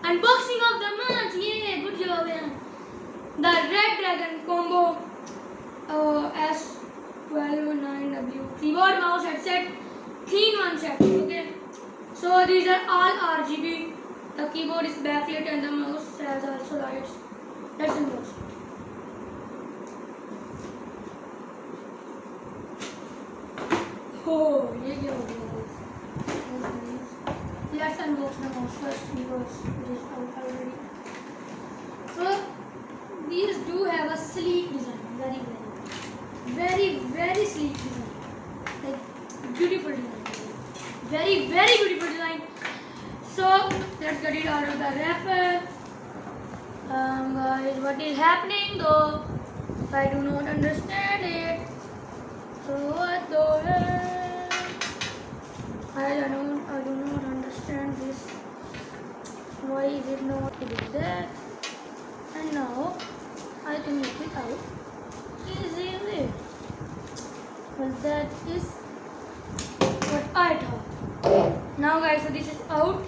Unboxing of the month. Yeah, good job, yeah. The Reddragon combo S1209W keyboard mouse headset 3-in-1 set. Okay. So these are all RGB. The keyboard is backlit and the mouse has also lights. Let's unbox it. Oh, yeah. Let's unbox the mouse first because it is out already. So these do have a sleek design, very sleek design, like beautiful design, very beautiful design. So let's get it out of the wrapper. Guys, what is happening though? I do not understand it. So what the hell? I do not understand this. Why is it not like that? And now I can make it out easily. Well, that is what I thought. Now guys, so this is out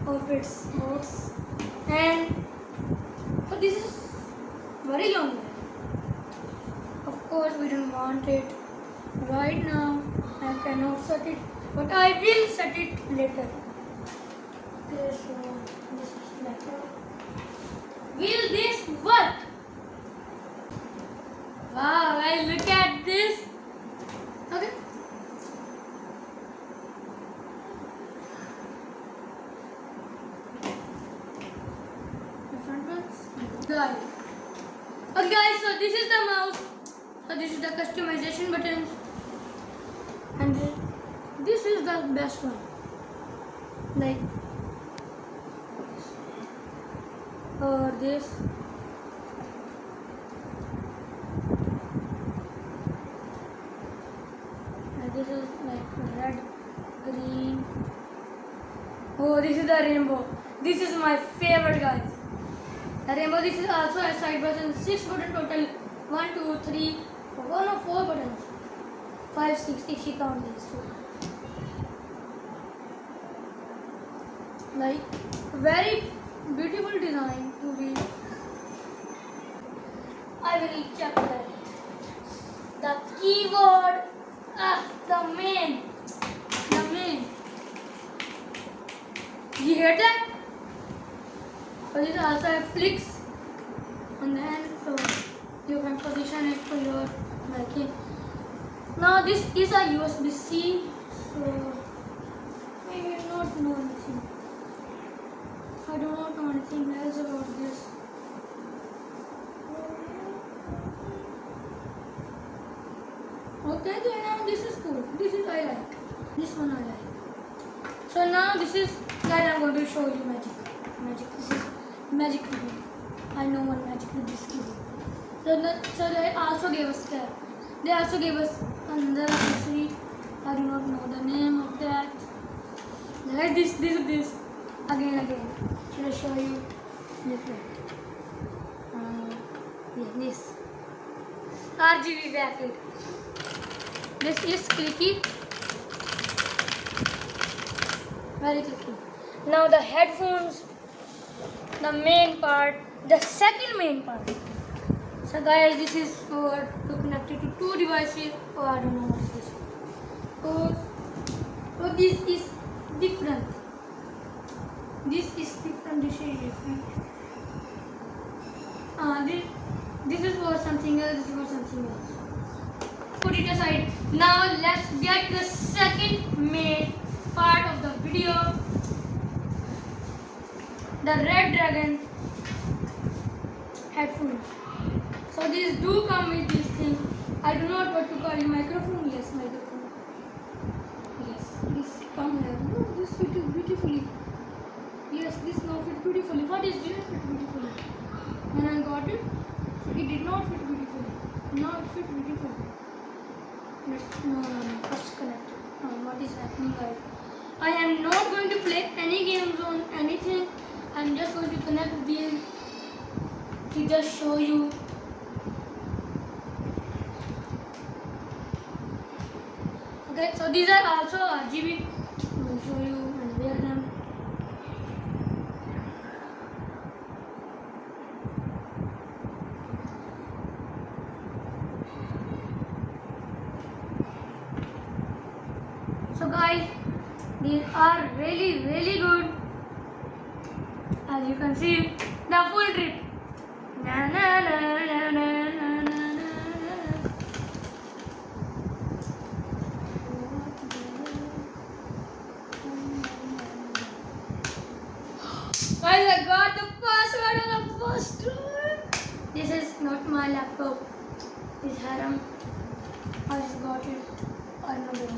of its box, and so this is very long. Of course we don't want it right now. I cannot set it, but I will set it later. Okay, so this is better. Will this work? Wow, guys, look at this. Okay. The front ones. Guys. Okay, guys, so this is the mouse. So this is the customization buttons. And this is the best one. Like, or this. This is like red, green. Oh, this is the rainbow. This is my favorite, guys. The rainbow. This is also a side button. 6 buttons total. 1, 2, 3, 4. Oh no, 4 buttons. 5, 6 if you count these two. Like very beautiful design to be. I will check that. The keyboard. The main. You hear that? So this also has flicks on the hand, so you can position it to your liking. Now this is a USB-C, so I will not know anything. I do not know anything else about this. Okay, then now this is cool. This is I like. This one I like. So now this is, guys, I'm going to show you magic. This is magic keyboard. I know one magic with this keyboard. So they also gave us that. They also gave us another accessory. I do not know the name of that. Like this. Again. Should I show you? Different. Yeah, this. RGB backlit. This is clicky. Very clicky. Now the headphones, the main part, the second main part. So guys, this is for to connect it to 2 devices. Oh, I don't know what is this. So this is different. This is different. This is for something else. This is for something else. Put it aside. Now let's get the second main part of the video. The Reddragon headphones. So these do come with this thing. I do not want to call it microphone. Yes, microphone. Yes, this come here. No, this fit beautifully. Yes, this now fit beautifully. What is didn't fit beautifully? When I got it, it did not fit beautifully. Now it fit beautifully. No, first connect. What is happening, guys? I am not going to play any games on anything. I am just going to connect these to just show you. Okay, so these are also RGB. I will show you and wear them. So guys, these are really good. As you can see, the full trip. Na, na, na, na, na, na, na, na. Guys, I got the password on the first try. This is not my laptop. This Haram. I just got it. I don't know.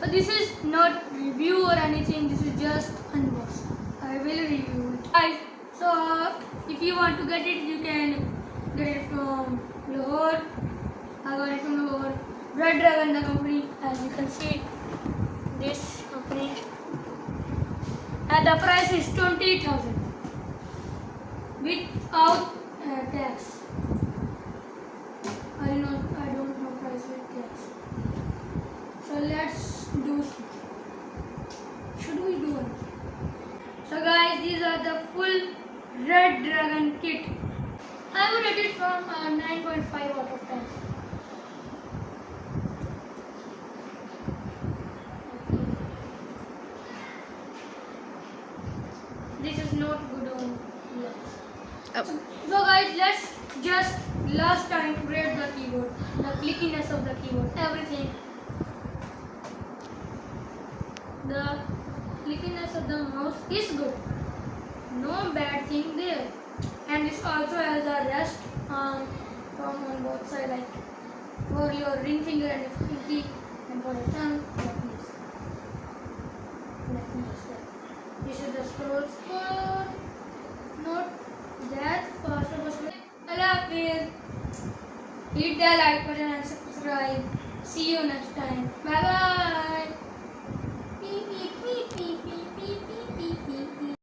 So this is not review or anything. This is just unboxing. I will review it. Guys, so if you want to get it, you can get it from Lahore. I got it from Lahore. Reddragon, the company, as you can see, this company. And the price is 20,000 without tax. I don't know price with tax. So let's do something. Should we do it? So guys, these are the full Reddragon kit. I would rate it from 9.5 out of 10. This is not good on legs. So guys, let's just last time rate the keyboard, the clickiness of the keyboard, everything. The clickiness of the mouse is good. No bad thing there. And this also has a rest from on both sides, like for your ring finger and your pinky, and for the thumb, like this. This is the scroll score. Not that fast. Allah Hafiz. Hit the like button and subscribe. See you next time. Bye bye. Beep, beep, beep, beep, beep, beep, beep, beep, beep.